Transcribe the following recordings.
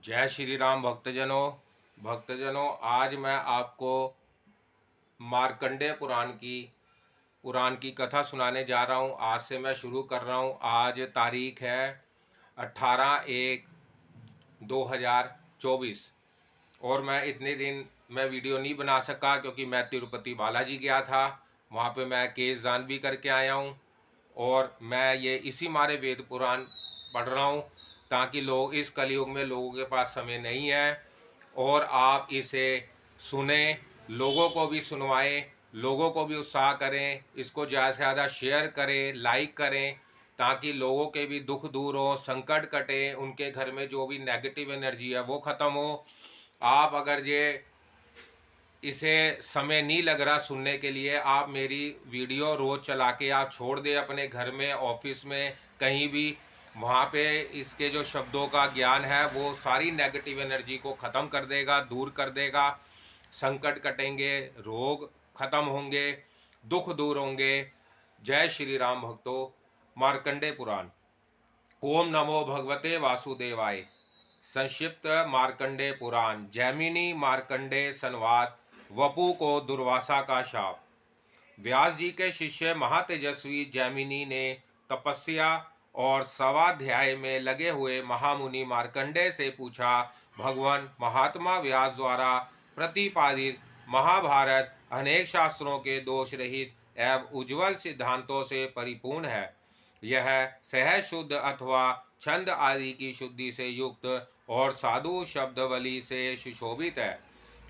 जय श्री राम भक्तजनों, आज मैं आपको मार्कंडेय पुराण की कथा सुनाने जा रहा हूँ। आज से मैं शुरू कर रहा हूँ। आज तारीख है 18/1/2024 और मैं इतने दिन मैं वीडियो नहीं बना सका क्योंकि मैं तिरुपति बालाजी गया था। वहाँ पे मैं केस दान भी करके आया हूँ और मैं ये इसी मारे वेद पुराण पढ़ रहा हूँ ताकि लोग इस कलयुग में लोगों के पास समय नहीं है और आप इसे सुने, लोगों को भी सुनवाएं, लोगों को भी उत्साह करें, इसको ज़्यादा से ज़्यादा शेयर करें, लाइक करें ताकि लोगों के भी दुख दूर हो, संकट कटे, उनके घर में जो भी नेगेटिव एनर्जी है वो ख़त्म हो। आप अगर ये इसे समय नहीं लग रहा सुनने के लिए, आप मेरी वीडियो रोज़ चला के आप छोड़ दें अपने घर में, ऑफिस में, कहीं भी। वहाँ पे इसके जो शब्दों का ज्ञान है वो सारी नेगेटिव एनर्जी को ख़त्म कर देगा, दूर कर देगा। संकट कटेंगे, रोग खत्म होंगे, दुख दूर होंगे। जय श्री राम भक्तों। मार्कंडे पुराण। ओम नमो भगवते वासुदेवाय। संक्षिप्त मार्कंडे पुराण। जैमिनी मार्कंडे संवाद। वपु को दुर्वासा का शाप। व्यास जी के शिष्य महातेजस्वी जैमिनी ने तपस्या और स्वाध्याय में लगे हुए महामुनि मार्कंडे से पूछा, भगवान महात्मा व्यास द्वारा प्रतिपादित महाभारत अनेक शास्त्रों के दोष रहित एवं उज्ज्वल सिद्धांतों से परिपूर्ण है। यह सहज शुद्ध अथवा छंद आदि की शुद्धि से युक्त और साधु शब्दवली से सुशोभित है।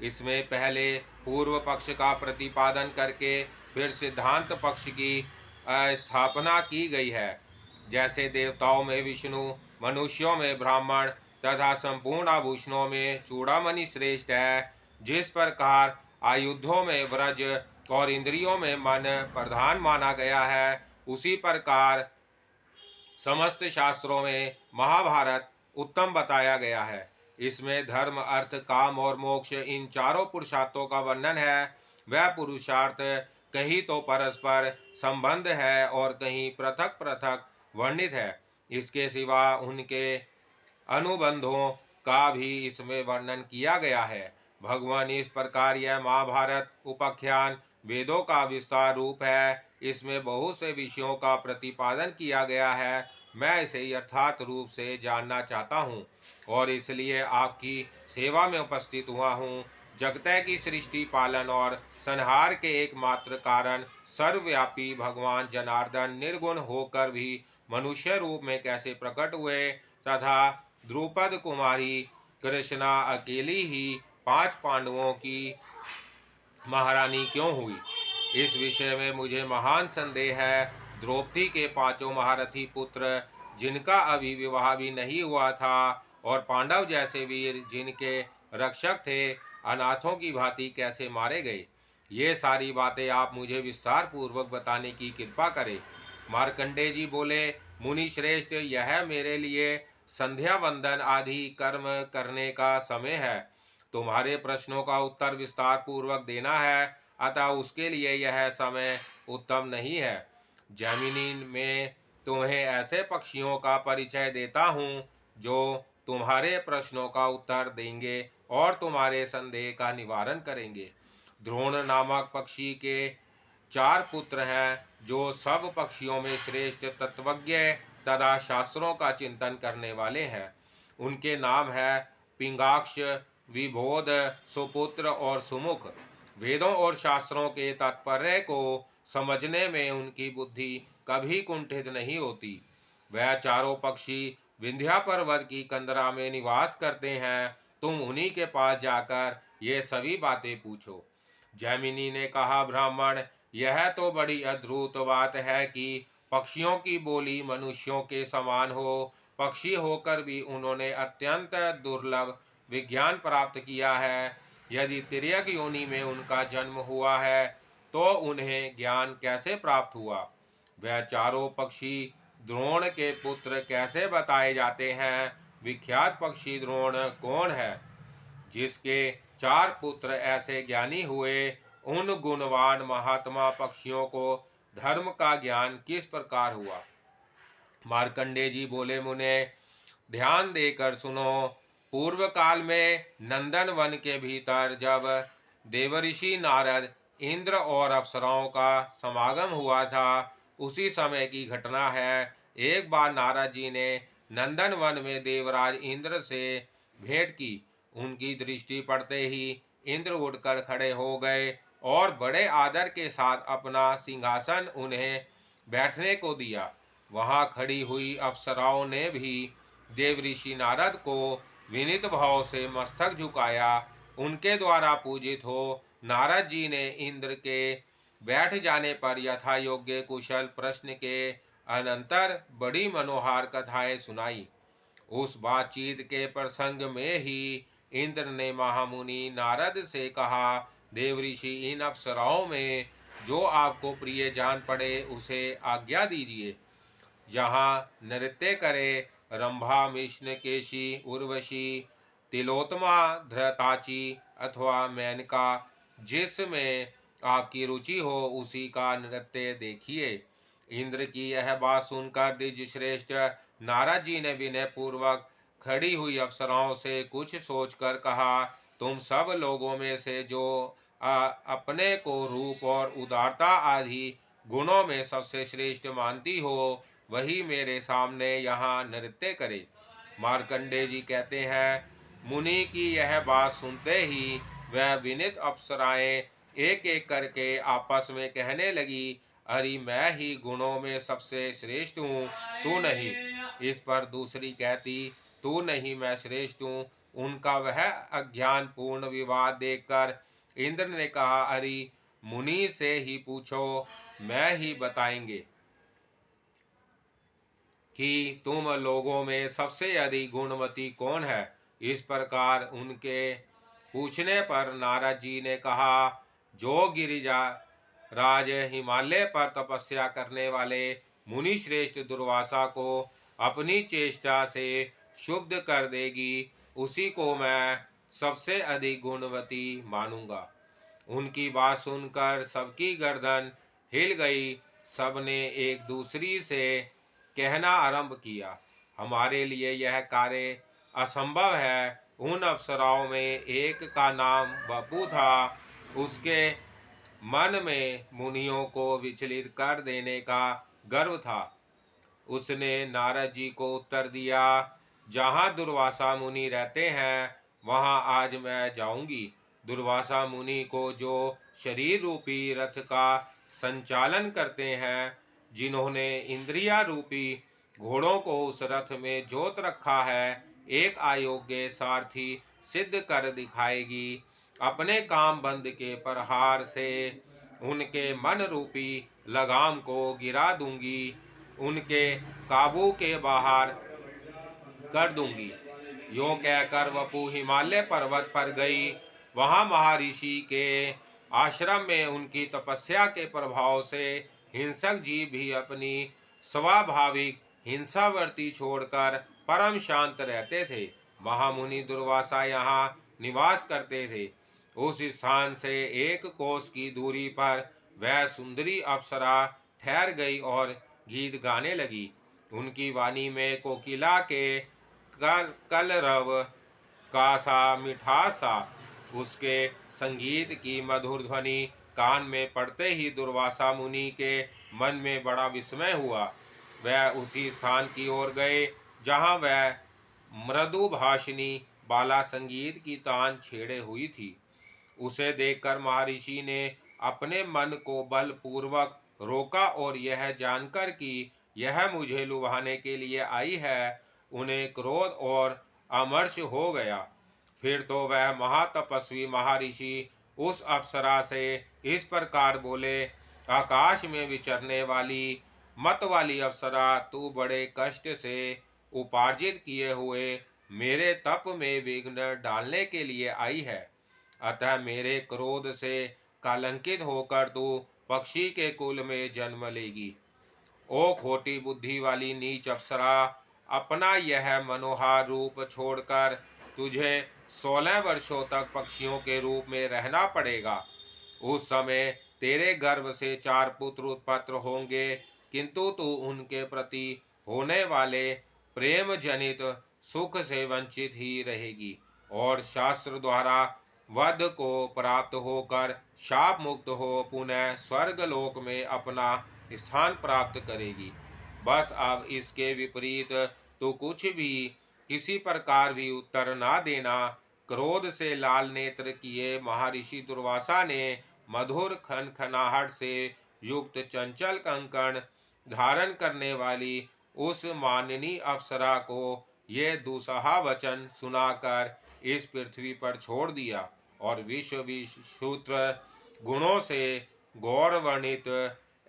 इसमें पहले पूर्व पक्ष का प्रतिपादन करके फिर सिद्धांत पक्ष की स्थापना की गई है। जैसे देवताओं में विष्णु, मनुष्यों में ब्राह्मण तथा संपूर्ण आभूषणों में चूड़ामणि श्रेष्ठ है, जिस प्रकार आयुधों में व्रज और इंद्रियों में मन प्रधान माना गया है, उसी प्रकार समस्त शास्त्रों में महाभारत उत्तम बताया गया है। इसमें धर्म, अर्थ, काम और मोक्ष इन चारों पुरुषार्थों का वर्णन है। वह पुरुषार्थ कहीं तो परस्पर संबंध है और कहीं पृथक पृथक वर्णित है। इसके सिवा उनके अनुबंधों का भी इसमें वर्णन किया गया है। भगवान इस प्रकार यह महाभारत उपाख्यान वेदों का विस्तार रूप है। इसमें बहुत से विषयों का प्रतिपादन किया गया है। मैं इसे यथार्थ रूप से जानना चाहता हूँ और इसलिए आपकी सेवा में उपस्थित हुआ हूँ। जगत की सृष्टि, पालन और संहार के एकमात्र कारण सर्वव्यापी भगवान जनार्दन निर्गुण होकर भी मनुष्य रूप में कैसे प्रकट हुए तथा द्रुपद कुमारी कृष्णा अकेली ही 5 पांडवों की महारानी क्यों हुई, इस विषय में मुझे महान संदेह है। द्रौपदी के 5 महारथी पुत्र जिनका अभी विवाह भी नहीं हुआ था और पांडव जैसे वीर जिनके रक्षक थे, अनाथों की भांति कैसे मारे गए, ये सारी बातें आप मुझे विस्तार पूर्वक बताने की कृपा करें। मार्कंडे जी बोले, मुनि श्रेष्ठ, यह मेरे लिए संध्या वंदन आदि कर्म करने का समय है। तुम्हारे प्रश्नों का उत्तर विस्तार पूर्वक देना है, अतः उसके लिए यह समय उत्तम नहीं है। जैमिनी में तुम्हें ऐसे पक्षियों का परिचय देता हूँ जो तुम्हारे प्रश्नों का उत्तर देंगे और तुम्हारे संदेह का निवारण करेंगे। द्रोण नामक पक्षी के 4 पुत्र हैं जो सब पक्षियों में श्रेष्ठ तत्वज्ञ तथा शास्त्रों का चिंतन करने वाले हैं। उनके नाम है पिंगाक्ष, विबोध, सुपुत्र और सुमुख। वेदों और शास्त्रों के तात्पर्य को समझने में उनकी बुद्धि कभी कुंठित नहीं होती। वह चारों पक्षी विंध्या पर्वत की कंदरा में निवास करते हैं। तुम उन्हीं के पास जाकर ये सभी बातें पूछो। जैमिनी ने कहा, ब्राह्मण, यह तो बड़ी अद्भुत बात है कि पक्षियों की बोली मनुष्यों के समान हो। पक्षी होकर भी उन्होंने अत्यंत दुर्लभ विज्ञान प्राप्त किया है। यदि तिर्यक योनि में उनका जन्म हुआ है तो उन्हें ज्ञान कैसे प्राप्त हुआ? वह चारों पक्षी द्रोण के पुत्र कैसे बताए जाते हैं? विख्यात पक्षी द्रोण कौन है जिसके 4 पुत्र ऐसे ज्ञानी हुए? उन गुणवान महात्मा पक्षियों को धर्म का ज्ञान किस प्रकार हुआ? मार्कंडे जी बोले, मुने ध्यान देकर सुनो। पूर्व काल में नंदन वन के भीतर जब देवऋषि नारद, इंद्र और अप्सराओं का समागम हुआ था, उसी समय की घटना है। एक बार नारद जी ने नंदन वन में देवराज इंद्र से भेंट की। उनकी दृष्टि पड़ते ही इंद्र उठकर खड़े हो गए और बड़े आदर के साथ अपना सिंहासन उन्हें बैठने को दिया। वहां खड़ी हुई अप्सराओं ने भी देवऋषि नारद को विनीत भाव से मस्तक झुकाया। उनके द्वारा पूजित हो नारद जी ने इंद्र के बैठ जाने पर यथा योग्य कुशल प्रश्न के अनंतर बड़ी मनोहार कथाएं सुनाई। उस बातचीत के प्रसंग में ही इंद्र ने महामुनि नारद से कहा, देवऋषि, इन अप्सराओं में जो आपको प्रिय जान पड़े उसे आज्ञा दीजिए। जहाँ नृत्य करे रंभा, मिश्नकेशी, उर्वशी, तिलोत्तमा, धृताची अथवा मेनका, जिसमें आपकी रुचि हो उसी का नृत्य देखिए। इंद्र की यह बात सुनकर द्विज श्रेष्ठ नारद जी ने विनय पूर्वक खड़ी हुई अप्सराओं से कुछ सोचकर कहा, तुम सब लोगों में से जो अपने को रूप और उदारता आदि गुणों में सबसे श्रेष्ठ मानती हो, वही मेरे सामने यहाँ नृत्य करे। मार्कंडे जी कहते हैं, मुनि की यह बात सुनते ही वह विनित अप्सराएं एक एक करके आपस में कहने लगी, अरे मैं ही गुणों में सबसे श्रेष्ठ हूँ, तू नहीं। इस पर दूसरी कहती, तू नहीं, मैं श्रेष्ठ हूँ। उनका वह अज्ञान पूर्ण विवाद देखकर इंद्र ने कहा, अरे मुनि से ही पूछो, मैं ही बताएंगे कि तुम लोगों में सबसे अधिक गुणवती कौन है। इस प्रकार उनके पूछने पर नारद जी ने कहा, जो गिरिजा राज हिमालय पर तपस्या करने वाले मुनि श्रेष्ठ दुर्वासा को अपनी चेष्टा से शुद्ध कर देगी, उसी को मैं सबसे अधिक गुणवती मानूंगा। उनकी बात सुनकर सबकी गर्दन हिल गई। सबने एक दूसरी से कहना आरंभ किया, हमारे लिए यह कार्य असंभव है। उन अप्सराओं में एक का नाम बपू था। उसके मन में मुनियों को विचलित कर देने का गर्व था। उसने नारद जी को उत्तर दिया, जहाँ दुर्वासा मुनि रहते हैं वहाँ आज मैं जाऊंगी। दुर्वासा मुनि को जो शरीर रूपी रथ का संचालन करते हैं, जिन्होंने इंद्रिया रूपी घोड़ों को उस रथ में जोत रखा है, एक अयोग्य सारथी सिद्ध कर दिखाएगी। अपने काम बंद के प्रहार से उनके मन रूपी लगाम को गिरा दूंगी, उनके काबू के बाहर कर दूंगी। यो कहकर वपु हिमालय पर्वत पर गई। वहां महर्षि के आश्रम में उनकी तपस्या के प्रभाव से हिंसक जीव भी अपनी स्वाभाविक हिंसावर्ती छोड़कर परम शांत रहते थे। महामुनि दुर्वासा यहाँ निवास करते थे। उस स्थान से एक कोस की दूरी पर वह सुंदरी अप्सरा ठहर गई और गीत गाने लगी। उनकी वाणी में कोकिला के कलरव का सा मिठास सा। उसके संगीत की मधुर ध्वनि कान में पड़ते ही दुर्वासा मुनि के मन में बड़ा विस्मय हुआ। वह उसी स्थान की ओर गए जहाँ वह मृदु भाषिनी बाला संगीत की तान छेड़े हुई थी। उसे देखकर महर्षि ने अपने मन को बलपूर्वक रोका और यह जानकर कि यह मुझे लुभाने के लिए आई है, उन्हें क्रोध और अमर्ष हो गया। फिर तो वह महातपस्वी महर्षि उस अप्सरा से इस प्रकार बोले, आकाश में विचरने वाली मत वाली अप्सरा, तू बड़े कष्ट से उपार्जित किए हुए मेरे तप में विघ्न डालने के लिए आई है। अतः मेरे क्रोध से कलंकित होकर तू पक्षी के कुल में जन्म लेगी। ओ खोटी बुद्धि वाली नीच अप्सरा, अपना यह मनोहर रूप छोड़कर तुझे 16 वर्षों तक पक्षियों के रूप में रहना पड़ेगा। उस समय तेरे गर्भ से 4 पुत्र उत्पन्न होंगे, किंतु तू उनके प्रति होने वाले प्रेम जनित सुख से वंचित ही रहेगी और शास्त्र द्वारा वध को प्राप्त होकर शाप मुक्त हो पुनः स्वर्ग लोक में अपना स्थान प्राप्त करेगी। बस अब इसके विपरीत तो कुछ भी किसी प्रकार भी उत्तर ना देना। क्रोध से लाल नेत्र किए महर्षि दुर्वासा ने मधुर खनखनाहट से युक्त चंचल कंकण धारण करने वाली उस माननीय अप्सरा को ये दुसहा वचन सुनाकर इस पृथ्वी पर छोड़ दिया और विश्व विश्रुत्र गुणों से गौरवर्णित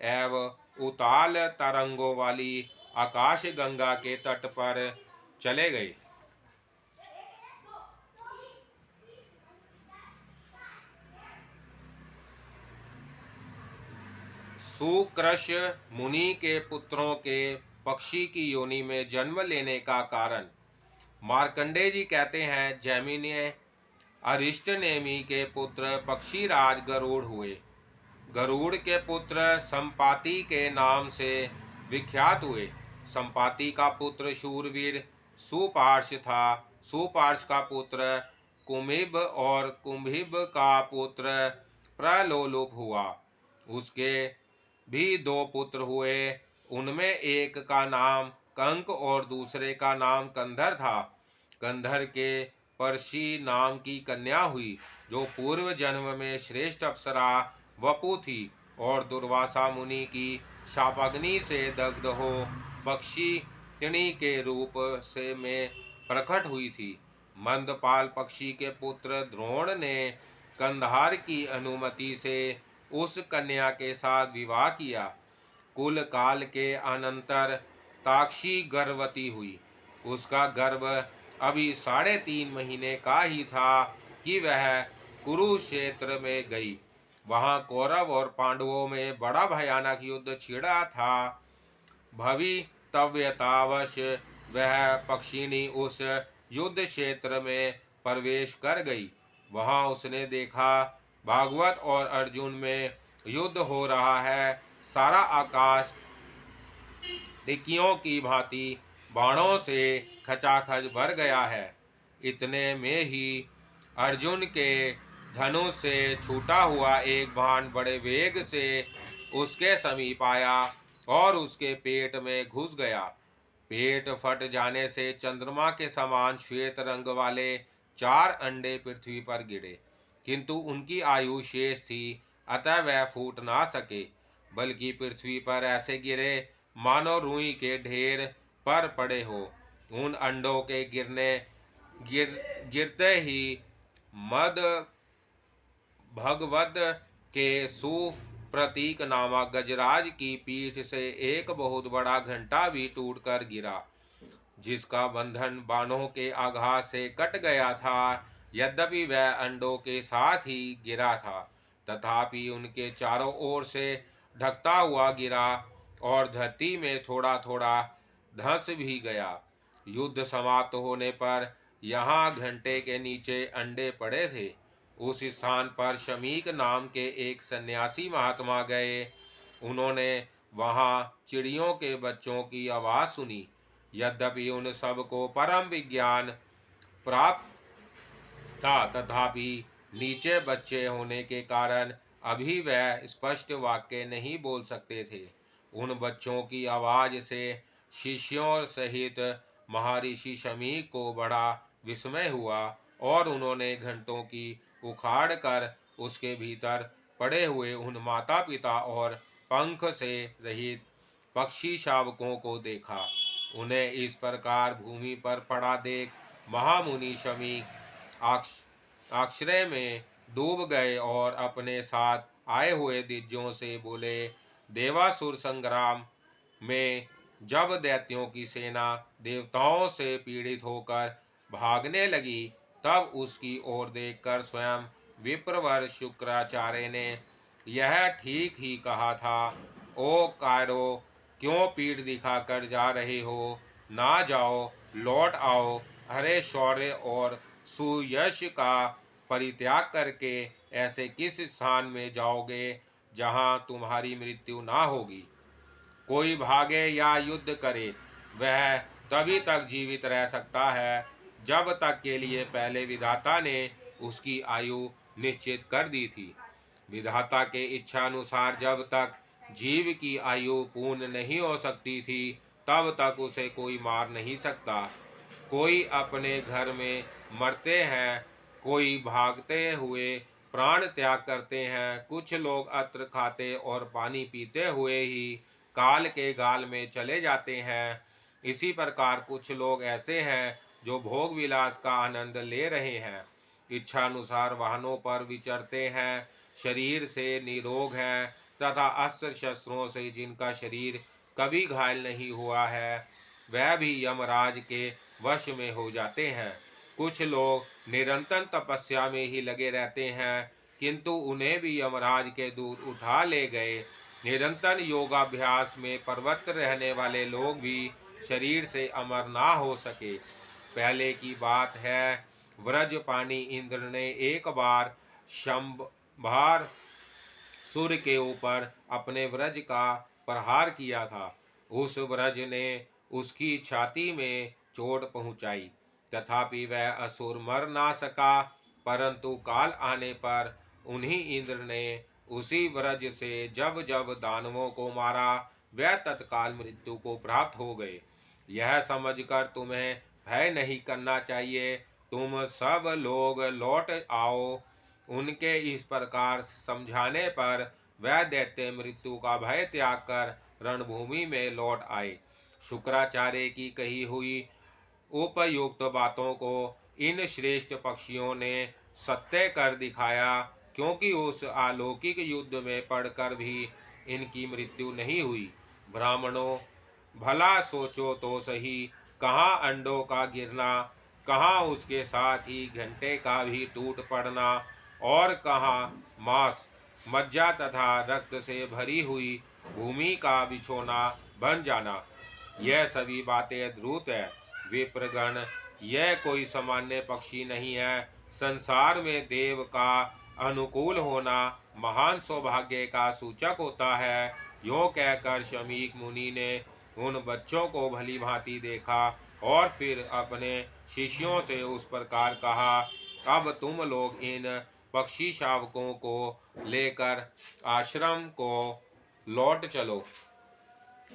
एवं उताल तरंगों वाली आकाश गंगा के तट पर चले गए। सुकृष मुनि के पुत्रों के पक्षी की योनि में जन्म लेने का कारण। मार्कंडेय जी कहते हैं, जैमिनी अरिष्ट नेमि के पुत्र पक्षीराज गरुड़ हुए। गरुड़ के पुत्र संपाति के नाम से विख्यात हुए। संपाति का पुत्र शूरवीर सुपार्श था। सुपार्श का पुत्र कुंभिब और कुंभिब का पुत्र प्रलोलुप हुआ। उसके भी दो पुत्र हुए। उनमें एक का नाम कंक और दूसरे का नाम कंधर था। कंधर के परशी नाम की कन्या हुई जो पूर्व जन्म में श्रेष्ठ अप्सरा वपु थी और दुर्वासा मुनि की शापाग्नि से दग्ध हो पक्षी तिणी के रूप से में प्रकट हुई थी। मंदपाल पक्षी के पुत्र द्रोण ने कंधार की अनुमति से उस कन्या के साथ विवाह किया। कुल काल के अनंतर ताक्षी गर्भवती हुई। उसका गर्भ अभी 3.5 महीने का ही था कि वह कुरुक्षेत्र में गई। वहां कौरव और पांडवों में बड़ा भयानक युद्ध छिड़ा था। भवितव्यतावश वह पक्षिणी उस युद्ध क्षेत्र में प्रवेश कर गई। वहां उसने देखा भागवत और अर्जुन में युद्ध हो रहा है। सारा आकाश टिक्कियों की भांति बाणों से खचाखच भर गया है। इतने में ही अर्जुन के धनुष से छूटा हुआ एक बाण बड़े वेग से उसके समीप आया और उसके पेट में घुस गया। पेट फट जाने से चंद्रमा के समान श्वेत रंग वाले 4 अंडे पृथ्वी पर गिरे, किंतु उनकी आयु शेष थी, अतः वह फूट ना सके, बल्कि पृथ्वी पर ऐसे गिरे मानो रुई के ढेर पर पड़े हो। उन अंडों के गिरते ही मद भगवत के सुप्रतीक नामक गजराज की पीठ से एक बहुत बड़ा घंटा भी टूटकर गिरा, जिसका बंधन बाणों के आघात से कट गया था। यद्यपि वह अंडों के साथ ही गिरा था, तथापि उनके चारों ओर से ढकता हुआ गिरा और धरती में थोड़ा थोड़ा धंस भी गया। युद्ध समाप्त होने पर यहाँ घंटे के नीचे अंडे पड़े थे। उस स्थान पर शमीक नाम के एक सन्यासी महात्मा गए। उन्होंने वहाँ चिड़ियों के बच्चों की आवाज़ सुनी। यद्यपि उन सब को परम विज्ञान प्राप्त था, तथापि नीचे बच्चे होने के कारण अभी वह स्पष्ट वाक्य नहीं बोल सकते थे। उन बच्चों की आवाज़ से शिष्यों सहित महर्षि शमीक को बड़ा विस्मय हुआ और उन्होंने घंटों की उखाड़ कर उसके भीतर पड़े हुए उन माता पिता और पंख से रहित पक्षी शावकों को देखा। उन्हें इस प्रकार भूमि पर पड़ा देख महामुनि शमीक आश्चर्य में डूब गए और अपने साथ आए हुए दिग्गजों से बोले, देवासुर संग्राम में जब दैत्यों की सेना देवताओं से पीड़ित होकर भागने लगी, तब उसकी ओर देखकर स्वयं विप्रवर शुक्राचार्य ने यह ठीक ही कहा था। ओ कायरो, क्यों पीठ दिखाकर जा रहे हो? ना जाओ, लौट आओ। हरे शौर्य और सुयश का परित्याग करके ऐसे किस स्थान में जाओगे जहाँ तुम्हारी मृत्यु ना होगी? कोई भागे या युद्ध करे, वह तभी तक जीवित रह सकता है जब तक के लिए पहले विधाता ने उसकी आयु निश्चित कर दी थी। विधाता के इच्छानुसार जब तक जीव की आयु पूर्ण नहीं हो सकती थी, तब तक उसे कोई मार नहीं सकता। कोई अपने घर में मरते हैं, कोई भागते हुए प्राण त्याग करते हैं, कुछ लोग अत्र खाते और पानी पीते हुए ही काल के गाल में चले जाते हैं। इसी प्रकार कुछ लोग ऐसे हैं जो भोग विलास का आनंद ले रहे हैं, इच्छानुसार वाहनों पर विचरते हैं, शरीर से निरोग हैं तथा अस्त्र शस्त्रों से जिनका शरीर कभी घायल नहीं हुआ है, वह भी यमराज के वश में हो जाते हैं। कुछ लोग निरंतर तपस्या में ही लगे रहते हैं, किंतु उन्हें भी यमराज के दूत उठा ले गए। निरंतर योगाभ्यास में प्रवृत्त रहने वाले लोग भी शरीर से अमर ना हो सके। पहले की बात है, व्रजपानी इंद्र ने एक बार शंभार सूर्य के ऊपर अपने व्रज का प्रहार किया था। उस व्रज ने उसकी छाती में चोट पहुंचाई, तथापि वह असुर मर ना सका। परंतु काल आने पर उन्हीं इंद्र ने उसी व्रज से जब जब दानवों को मारा, वह तत्काल मृत्यु को प्राप्त हो गए। यह समझकर तुम्हें भय नहीं करना चाहिए। तुम सब लोग लौट आओ। उनके इस प्रकार समझाने पर वह दैत्य मृत्यु का भय त्याग कर रणभूमि में लौट आए। शुक्राचार्य की कही हुई उपयुक्त बातों को इन श्रेष्ठ पक्षियों ने सत्य कर दिखाया, क्योंकि उस अलौकिक युद्ध में पड़कर भी इनकी मृत्यु नहीं हुई। ब्राह्मणों, भला सोचो तो सही, कहाँ अंडों का गिरना, कहाँ उसके साथ ही घंटे का भी टूट पड़ना, और कहाँ मांस, मज्जा तथा रक्त से भरी हुई भूमि का बिछोना बन जाना। यह सभी बातें अद्भुत है। विप्रगण, यह कोई सामान्य पक्षी नहीं है। संसार में देव का अनुकूल होना महान सौभाग्य का सूचक होता है। यो कहकर शमीक मुनि ने उन बच्चों को भली भांति देखा और फिर अपने शिष्यों से उस प्रकार कहा, अब तुम लोग इन पक्षी शावकों को लेकर आश्रम को लौट चलो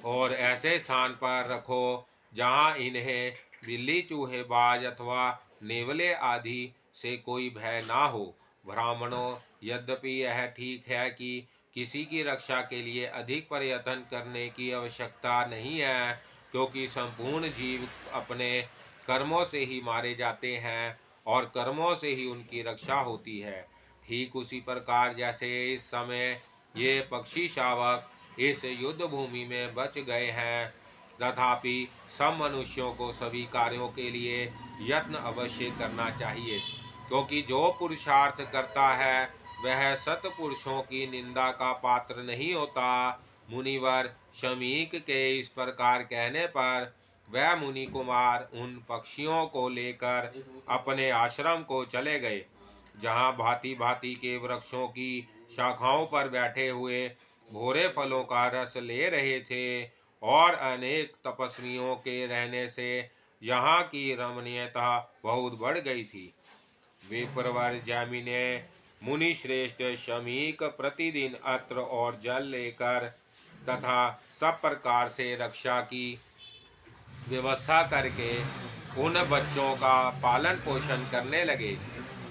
और ऐसे स्थान पर रखो जहाँ इन्हें बिल्ली, चूहे, बाज अथवा नेवले आदि से कोई भय ना हो। ब्राह्मणों, यद्यपि यह ठीक है कि किसी की रक्षा के लिए अधिक प्रयत्न करने की आवश्यकता नहीं है, क्योंकि संपूर्ण जीव अपने कर्मों से ही मारे जाते हैं और कर्मों से ही उनकी रक्षा होती है। ठीक उसी प्रकार जैसे इस समय ये पक्षी शावक इस युद्ध भूमि में बच गए हैं, तथापि सब मनुष्यों को सभी कार्यों के लिए यत्न अवश्य करना चाहिए, क्योंकि जो पुरुषार्थ करता है वह सत्पुरुषों की निंदा का पात्र नहीं होता। मुनिवर शमीक के इस प्रकार कहने पर वह मुनि कुमार उन पक्षियों को लेकर अपने आश्रम को चले गए, जहाँ भांति भांति के वृक्षों की शाखाओं पर बैठे हुए भोरे फलों का रस ले रहे थे, और अनेक तपस्वियों के रहने से यहाँ की रमणीयता बहुत बढ़ गई थी। विप्रवर जैमिनी ने मुनि श्रेष्ठ शमीक प्रतिदिन अत्र और जल लेकर तथा सब प्रकार से रक्षा की व्यवस्था करके उन बच्चों का पालन पोषण करने लगे।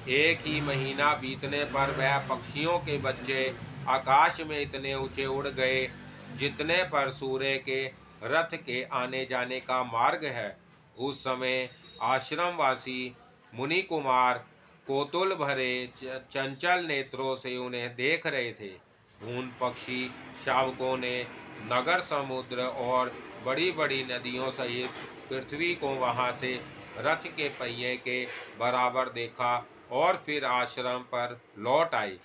एक ही महीना बीतने पर वह पक्षियों के बच्चे आकाश में इतने ऊंचे उड़ गए जितने पर सूर्य के रथ के आने जाने का मार्ग है। उस समय आश्रमवासी मुनि कुमार कोतुल भरे चंचल नेत्रों से उन्हें देख रहे थे। उन पक्षी शावकों ने नगर, समुद्र और बड़ी बड़ी नदियों सहित पृथ्वी को वहां से रथ के पहिए के बराबर देखा और फिर आश्रम पर लौट आए।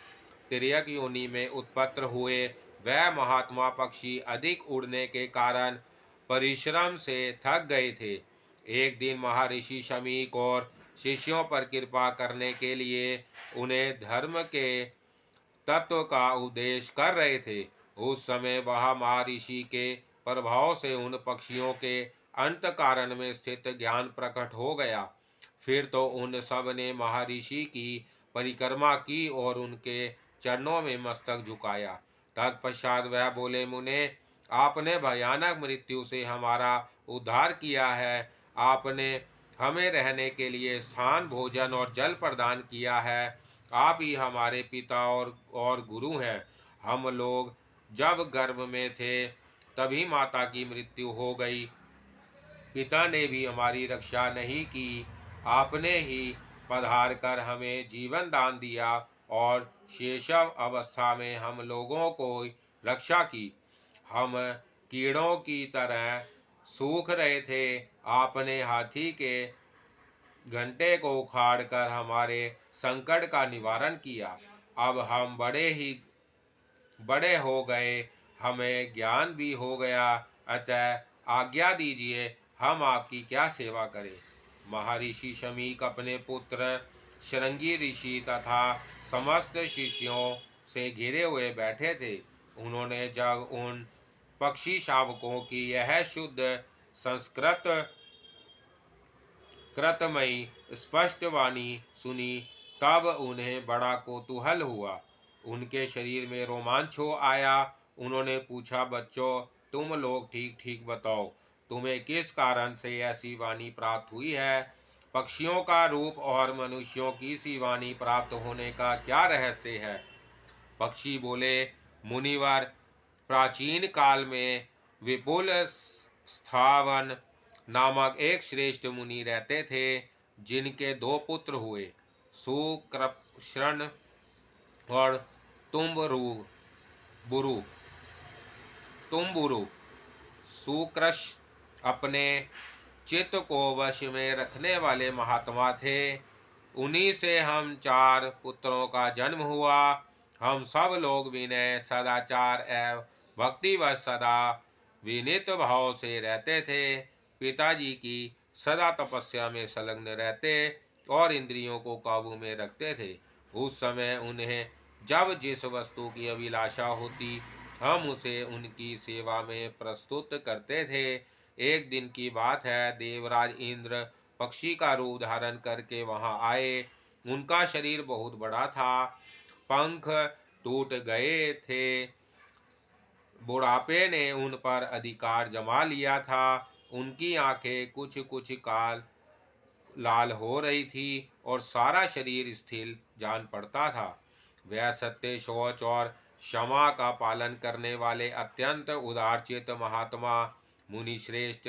तिर्यक योनि में उत्पन्न हुए वह महात्मा पक्षी अधिक उड़ने के कारण परिश्रम से थक गए थे। एक दिन महर्षि शमीक और शिष्यों पर कृपा करने के लिए उन्हें धर्म के तत्व का उपदेश कर रहे थे। उस समय वह महर्षि के प्रभाव से उन पक्षियों के अंत कारण में स्थित ज्ञान प्रकट हो गया। फिर तो उन सब ने महर्षि की परिक्रमा की और उनके चरणों में मस्तक झुकाया। तत्पश्चात वह बोले, मुने, आपने भयानक मृत्यु से हमारा उद्धार किया है। आपने हमें रहने के लिए स्थान, भोजन और जल प्रदान किया है। आप ही हमारे पिता और गुरु हैं। हम लोग जब गर्भ में थे तभी माता की मृत्यु हो गई। पिता ने भी हमारी रक्षा नहीं की। आपने ही पधार कर हमें जीवन दान दिया और शैशव अवस्था में हम लोगों को रक्षा की। हम कीड़ों की तरह सूख रहे थे। आपने हाथी के घंटे को उखाड़ कर हमारे संकट का निवारण किया। अब हम बड़े हो गए, हमें ज्ञान भी हो गया, अतः आज्ञा दीजिए, हम आपकी क्या सेवा करें। महर्षि शमीक अपने पुत्र शृंगी ऋषि तथा समस्त शिष्यों से घिरे हुए बैठे थे। उन्होंने जब उन पक्षी शावकों की यह शुद्ध संस्कृत कृतमयी स्पष्ट वाणी सुनी, तब उन्हें बड़ा कौतूहल हुआ। उनके शरीर में रोमांच हो आया। उन्होंने पूछा, बच्चों, तुम लोग ठीक ठीक बताओ, तुम्हें किस कारण से ऐसी वाणी प्राप्त हुई है? पक्षियों का रूप और मनुष्यों की सी वाणी प्राप्त होने का क्या रहस्य है? पक्षी बोले, मुनिवर, प्राचीन काल में विपुल स्थावन नामक एक श्रेष्ठ मुनि रहते थे, जिनके दो पुत्र हुए, सुकृष्ण और तुम्बुरु बुरु तुम्बुरु। सुकृष अपने चित्त को वश में रखने वाले महात्मा थे। उन्हीं से हम चार पुत्रों का जन्म हुआ। हम सब लोग विनय, सदाचार एवं भक्तिवश सदा विनीत भाव से रहते थे। पिताजी की सदा तपस्या में संलग्न रहते और इंद्रियों को काबू में रखते थे। उस समय उन्हें जब जिस वस्तु की अभिलाषा होती, हम उसे उनकी सेवा में प्रस्तुत करते थे। एक दिन की बात है, देवराज इंद्र पक्षी का रूप धारण करके वहां आए। उनका शरीर बहुत बड़ा था, पंख टूट गए थे, बुढ़ापे ने उन पर अधिकार जमा लिया था। उनकी आंखें कुछ कुछ काल लाल हो रही थी और सारा शरीर स्थिर जान पड़ता था। वह सत्य, शौच और क्षमा का पालन करने वाले अत्यंत उदारचित महात्मा मुनि श्रेष्ठ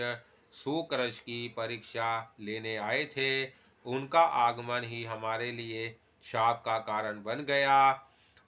सुकृष की परीक्षा लेने आए थे। उनका आगमन ही हमारे लिए शाप का कारण बन गया।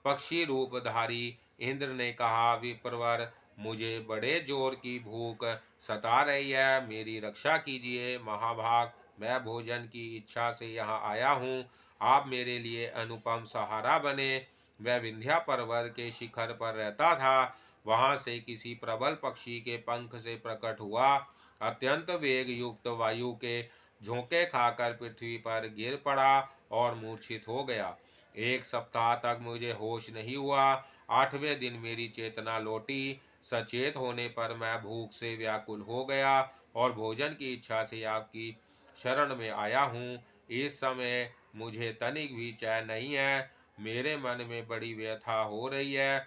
पक्षी रूपधारी इंद्र ने कहा, विप्रवर, मुझे बड़े जोर की भूख सता रही है, मेरी रक्षा कीजिए। महाभाग, मैं भोजन की इच्छा से यहाँ आया हूँ, आप मेरे लिए अनुपम सहारा बने। वह विंध्या पर्वत के शिखर पर रहता था। वहां से किसी प्रबल पक्षी के पंख से प्रकट हुआ, अत्यंत वेग युक्त वायु के झोंके खाकर पृथ्वी पर गिर पड़ा और मूर्छित हो गया। एक सप्ताह तक मुझे होश नहीं हुआ। 8वें दिन मेरी चेतना लौटी। सचेत होने पर मैं भूख से व्याकुल हो गया और भोजन की इच्छा से आपकी शरण में आया हूँ। इस समय मुझे तनिक भी चैन नहीं है। मेरे मन में बड़ी व्यथा हो रही है।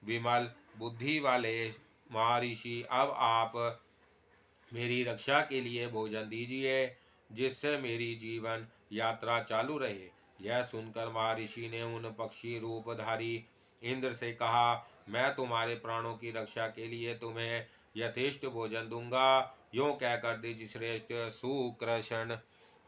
विमल बुद्धि वाले महर्षि, अब आप मेरी रक्षा के लिए भोजन दीजिए, जिससे मेरी जीवन यात्रा चालू रहे। यह सुनकर महर्षि ने उन पक्षी रूपधारी इंद्र से कहा, मैं तुम्हारे प्राणों की रक्षा के लिए तुम्हें यथेष्ट भोजन दूंगा। यों कहकर द्विजश्रेष्ठ सुकृष्ण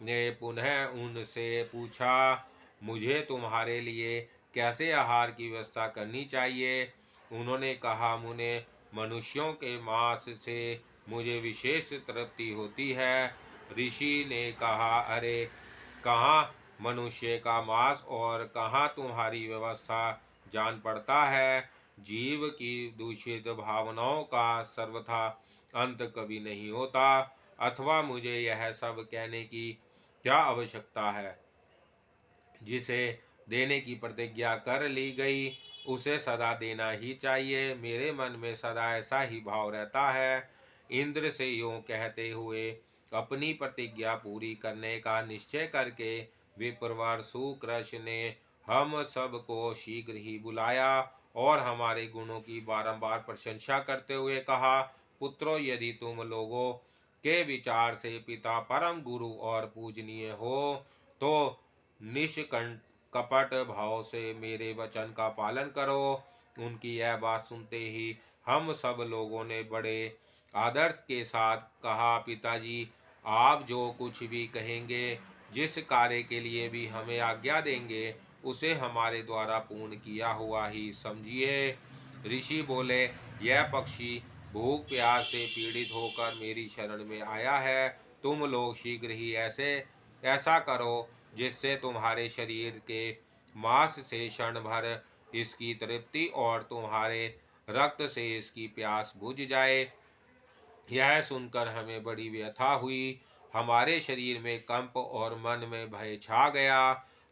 ने पुनः उनसे पूछा, मुझे तुम्हारे लिए कैसे आहार की व्यवस्था करनी चाहिए? उन्होंने कहा, मुने, मनुष्यों के मांस से मुझे विशेष तृप्ति होती है। ऋषि ने कहा, अरे, कहाँ मनुष्य का मांस और कहाँ तुम्हारी व्यवस्था जान पड़ता है। जीव की दूषित भावनाओं का सर्वथा अंत कभी नहीं होता। अथवा मुझे यह सब कहने की क्या आवश्यकता है? जिसे देने की प्रतिज्ञा कर ली गई, उसे सदा देना ही चाहिए। मेरे मन में सदा ऐसा ही भाव रहता है। इंद्र से यूं कहते हुए अपनी प्रतिज्ञा पूरी करने का निश्चय करके विप्रवर सुकृष्ण ने हम सबको शीघ्र ही बुलाया और हमारे गुणों की बारंबार प्रशंसा करते हुए कहा, पुत्रों, यदि तुम लोगों के विचार से पिता परम गुरु और पूजनीय हो तो निष्कंठ कपट भाव से मेरे वचन का पालन करो। उनकी यह बात सुनते ही हम सब लोगों ने बड़े आदर्श के साथ कहा, पिताजी, आप जो कुछ भी कहेंगे, जिस कार्य के लिए भी हमें आज्ञा देंगे, उसे हमारे द्वारा पूर्ण किया हुआ ही समझिए। ऋषि बोले, यह पक्षी भूख प्यास से पीड़ित होकर मेरी शरण में आया है। तुम लोग शीघ्र ही ऐसा करो जिससे तुम्हारे शरीर के मांस से क्षण भर इसकी तृप्ति और तुम्हारे रक्त से इसकी प्यास बुझ जाए। यह सुनकर हमें बड़ी व्यथा हुई, हमारे शरीर में कंप और मन में भय छा गया।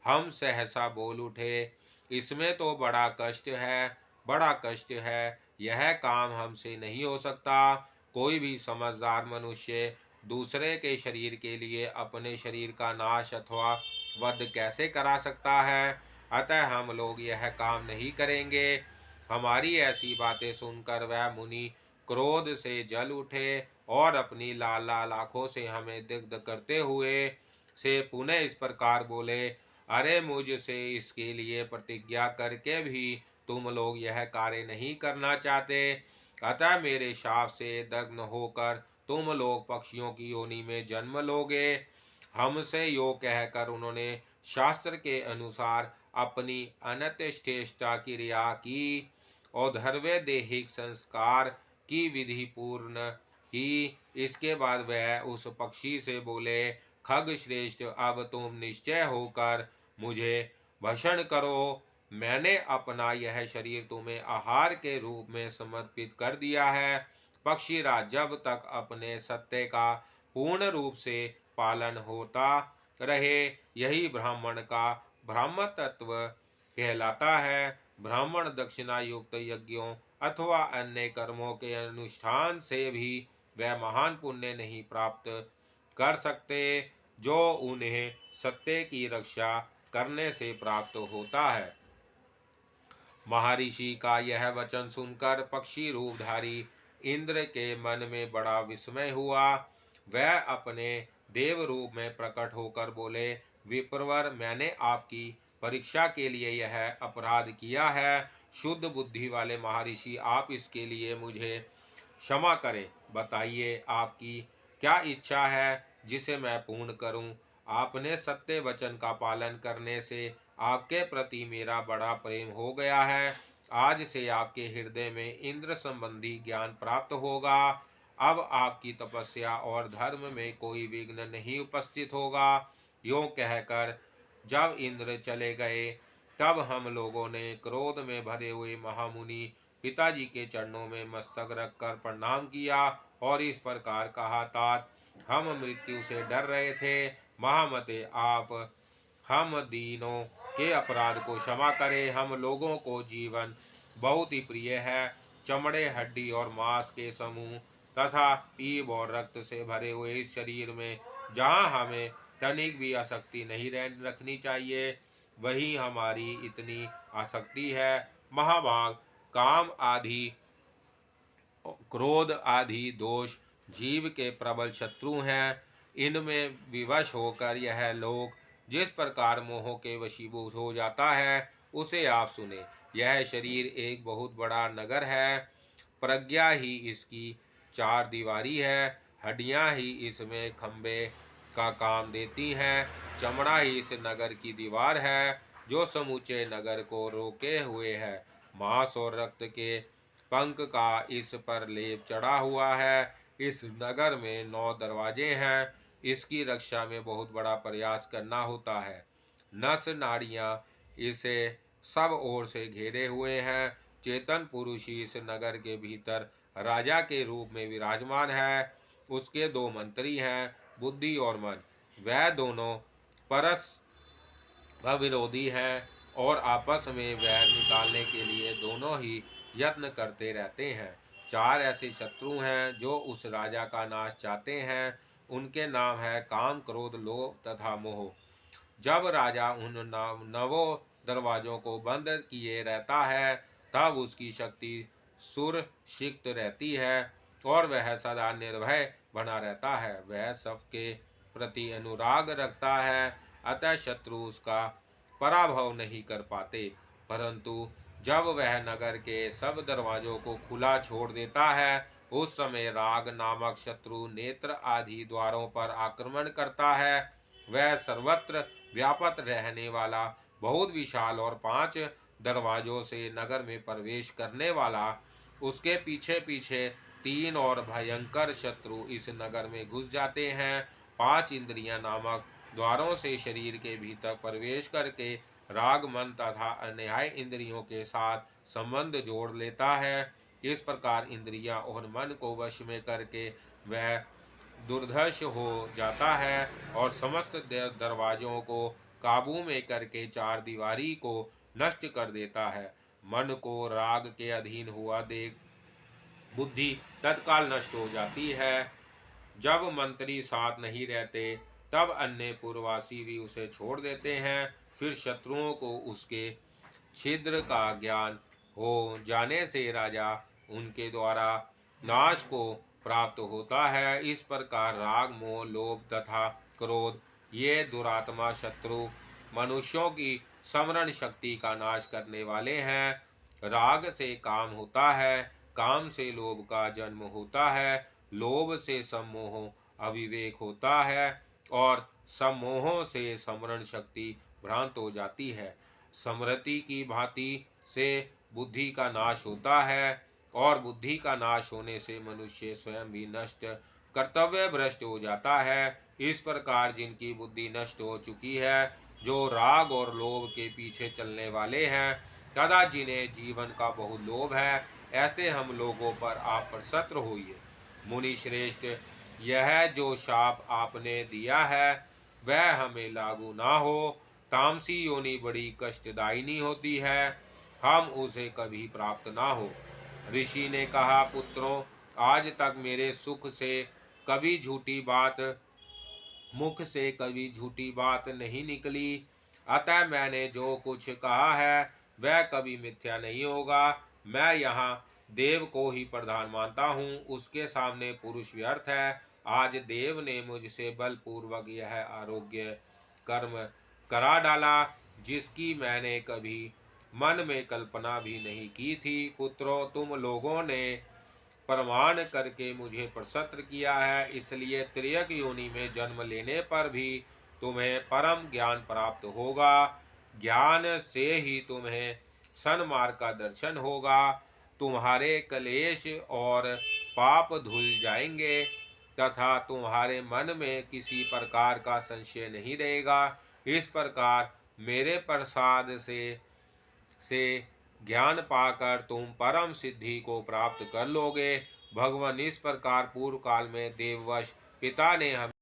हम सहसा बोल उठे, इसमें तो बड़ा कष्ट है, बड़ा कष्ट है, यह काम हमसे नहीं हो सकता। कोई भी समझदार मनुष्य दूसरे के शरीर के लिए अपने शरीर का नाश अथवा वध कैसे करा सकता है? अतः हम लोग यह काम नहीं करेंगे। हमारी ऐसी बातें सुनकर वह मुनि क्रोध से जल उठे और अपनी लाल लाल आंखों से हमें दग्ध करते हुए से पुनः इस प्रकार बोले, अरे, मुझसे इसके लिए प्रतिज्ञा करके भी तुम लोग यह कार्य नहीं करना चाहते, अतः मेरे शाप से दग्न होकर तुम लोग पक्षियों की योनि में जन्म लोगे। हमसे यो कहकर उन्होंने शास्त्र के अनुसार अपनी अनत्यश्रेष्ठा क्रिया की और धर्वे देहिक संस्कार की विधि पूर्ण की। इसके बाद वह उस पक्षी से बोले, खग श्रेष्ठ, अब तुम निश्चय होकर मुझे भक्षण करो। मैंने अपना यह शरीर तुम्हें आहार के रूप में समर्पित कर दिया है। पक्षीराज, जब तक अपने सत्य का पूर्ण रूप से पालन होता रहे, यही ब्राह्मण का ब्राह्म तत्व कहलाता है। ब्राह्मण दक्षिणा युक्त यज्ञों अथवा अन्य कर्मों के अनुष्ठान से भी वह महान पुण्य नहीं प्राप्त कर सकते जो उन्हें सत्य की रक्षा करने से प्राप्त होता है। महर्षि का यह वचन सुनकर पक्षी रूपधारी इंद्र के मन में बड़ा विस्मय हुआ। वह अपने देव रूप में प्रकट होकर बोले, विप्रवर, मैंने आपकी परीक्षा के लिए यह अपराध किया है। शुद्ध बुद्धि वाले महर्षि, आप इसके लिए मुझे क्षमा करें। बताइए, आपकी क्या इच्छा है जिसे मैं पूर्ण करूं? आपने सत्य वचन का पालन करने से आपके प्रति मेरा बड़ा प्रेम हो गया है। आज से आपके हृदय में इंद्र संबंधी ज्ञान प्राप्त होगा। अब आपकी तपस्या और धर्म में कोई विघ्न नहीं उपस्थित होगा। यूं कहकर जब इंद्र चले गए, तब हम लोगों ने क्रोध में भरे हुए महामुनि पिताजी के चरणों में मस्तक रखकर प्रणाम किया और इस प्रकार कहा, तात, हम मृत्यु से डर रहे थे। महामते, आप हम दीनों के अपराध को क्षमा करें। हम लोगों को जीवन बहुत ही प्रिय है। चमड़े, हड्डी और मांस के समूह तथा पीप और रक्त से भरे हुए इस शरीर में जहाँ हमें तनिक भी आसक्ति नहीं रखनी चाहिए, वही हमारी इतनी आसक्ति है। महाभाग, काम आदि, क्रोध आदि दोष जीव के प्रबल शत्रु हैं। इनमें विवश होकर यह लोक जिस प्रकार मोह के वशीभूत हो जाता है, उसे आप सुने। यह शरीर एक बहुत बड़ा नगर है। प्रज्ञा ही इसकी चार दीवारी है। हड्डियां ही इसमें खंबे का काम देती हैं। चमड़ा ही इस नगर की दीवार है जो समूचे नगर को रोके हुए है। मांस और रक्त के पंख का इस पर लेप चढ़ा हुआ है। इस नगर में 9 दरवाजे हैं। इसकी रक्षा में बहुत बड़ा प्रयास करना होता है। नस नाड़ियाँ इसे सब ओर से घेरे हुए हैं। चेतन पुरुष ही इस नगर के भीतर राजा के रूप में विराजमान है। उसके 2 मंत्री हैं, बुद्धि और मन। वह दोनों परस्पर विरोधी हैं और आपस में वैर निकालने के लिए दोनों ही यत्न करते रहते हैं। 4 ऐसे शत्रु हैं जो उस राजा का नाश चाहते हैं। उनके नाम है काम, क्रोध, लोभ तथा मोह। जब राजा उन नवों दरवाजों को बंद किए रहता है, तब उसकी शक्ति सुरक्षित रहती है और वह सदा निर्भय बना रहता है। वह सबके प्रति अनुराग रखता है, अतः शत्रु उसका पराभव नहीं कर पाते। परंतु जब वह नगर के सब दरवाजों को खुला छोड़ देता है, उस समय राग नामक शत्रु नेत्र आदि द्वारों पर आक्रमण करता है। वह सर्वत्र व्यापक रहने वाला, बहुत विशाल और 5 दरवाजों से नगर में प्रवेश करने वाला, उसके पीछे पीछे 3 और भयंकर शत्रु इस नगर में घुस जाते हैं। 5 इंद्रियां नामक द्वारों से शरीर के भीतर प्रवेश करके राग, मन तथा अन्याय इंद्रियों के साथ संबंध जोड़ लेता है। इस प्रकार इंद्रियां और मन को वश में करके वह दुर्धर्ष हो जाता है और समस्त दरवाजों को काबू में करके 4 दीवारी को नष्ट कर देता है। मन को राग के अधीन हुआ देख बुद्धि तत्काल नष्ट हो जाती है। जब मंत्री साथ नहीं रहते, तब अन्य पूर्ववासी भी उसे छोड़ देते हैं। फिर शत्रुओं को उसके छिद्र का ज्ञान हो जाने से राजा उनके द्वारा नाश को प्राप्त होता है। इस प्रकार राग, मोह, लोभ तथा क्रोध ये दुरात्मा शत्रु मनुष्यों की स्मरण शक्ति का नाश करने वाले हैं। राग से काम होता है, काम से लोभ का जन्म होता है, लोभ से सम्मोह अविवेक होता है और सम्मोह से स्मरण शक्ति भ्रांत हो जाती है। स्मृति की भांति से बुद्धि का नाश होता है और बुद्धि का नाश होने से मनुष्य स्वयं भी नष्ट, कर्तव्य भ्रष्ट हो जाता है। इस प्रकार जिनकी बुद्धि नष्ट हो चुकी है, जो राग और लोभ के पीछे चलने वाले हैं तथा जिन्हें जीवन का बहुत लोभ है, ऐसे हम लोगों पर आप प्रसन्न होइए। मुनि श्रेष्ठ, यह जो शाप आपने दिया है वह हमें लागू ना हो। तामसी योनि बड़ी कष्टदायिनी होती है, हम उसे कभी प्राप्त ना हो। ऋषि ने कहा, पुत्रों, आज तक मेरे सुख से कभी झूठी बात, मुख से कभी झूठी बात नहीं निकली, अतः मैंने जो कुछ कहा है वह कभी मिथ्या नहीं होगा। मैं यहाँ देव को ही प्रधान मानता हूँ, उसके सामने पुरुष व्यर्थ है। आज देव ने मुझसे बलपूर्वक यह आरोग्य कर्म करा डाला, जिसकी मैंने कभी मन में कल्पना भी नहीं की थी। पुत्रों, तुम लोगों ने प्रमाण करके मुझे प्रसन्न किया है, इसलिए त्रियक योनि में जन्म लेने पर भी तुम्हें परम ज्ञान प्राप्त होगा। ज्ञान से ही तुम्हें सन्मार्ग का दर्शन होगा, तुम्हारे क्लेश और पाप धुल जाएंगे तथा तुम्हारे मन में किसी प्रकार का संशय नहीं रहेगा। इस प्रकार मेरे प्रसाद से ज्ञान पाकर तुम परम सिद्धि को प्राप्त कर लोगे। भगवान, इस प्रकार पूर्व काल में देववश पिता ने हमें